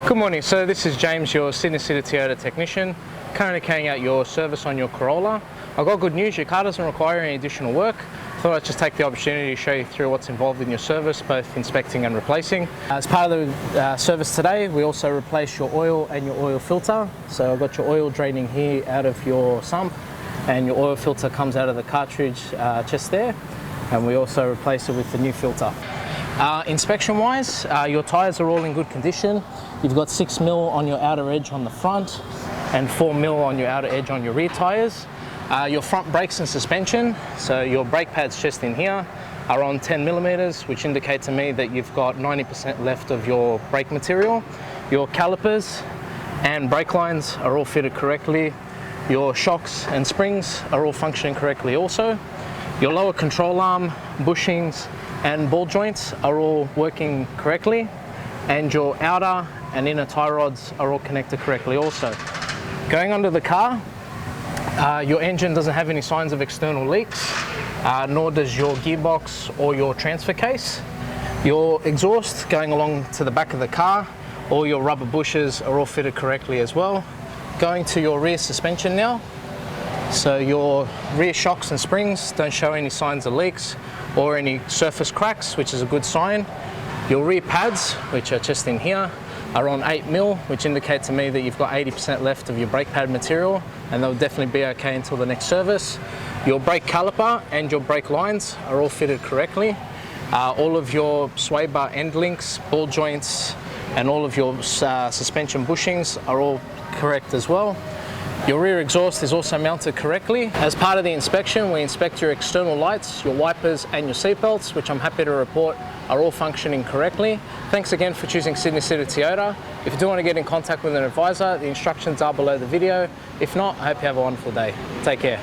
Good morning, so this is James, your Sydney City Toyota technician, currently carrying out your service on your Corolla. I've got good news, your car doesn't require any additional work. Thought I'd just take the opportunity to show you through what's involved in your service, both inspecting and replacing. As part of the service today, we also replace your oil and your oil filter. So I've got your oil draining here out of your sump, and your oil filter comes out of the cartridge just there, and we also replace it with the new filter. Inspection wise, your tyres are all in good condition. You've got 6mm on your outer edge on the front and 4mm on your outer edge on your rear tyres. Your front brakes and suspension, so your brake pads just in here, are on 10mm, which indicate to me that you've got 90% left of your brake material. Your calipers and brake lines are all fitted correctly. Your shocks and springs are all functioning correctly also. Your lower control arm, bushings and ball joints are all working correctly, and your outer and inner tie rods are all connected correctly also. Going under the car, your engine doesn't have any signs of external leaks, nor does your gearbox or your transfer case. Your exhaust going along to the back of the car, all your rubber bushes are all fitted correctly as well. Going to your rear suspension now. So your rear shocks and springs don't show any signs of leaks or any surface cracks, which is a good sign. Your rear pads, which are just in here, are on 8mm, which indicate to me that you've got 80% left of your brake pad material, and they'll definitely be okay until the next service. Your brake caliper and your brake lines are all fitted correctly. All of your sway bar end links, ball joints, and all of your suspension bushings are all correct as well. Your rear exhaust is also mounted correctly. As part of the inspection, we inspect your external lights, your wipers and your seat belts, which I'm happy to report are all functioning correctly. Thanks again for choosing Sydney City Toyota. If you do want to get in contact with an advisor, the instructions are below the video. If not, I hope you have a wonderful day. Take care.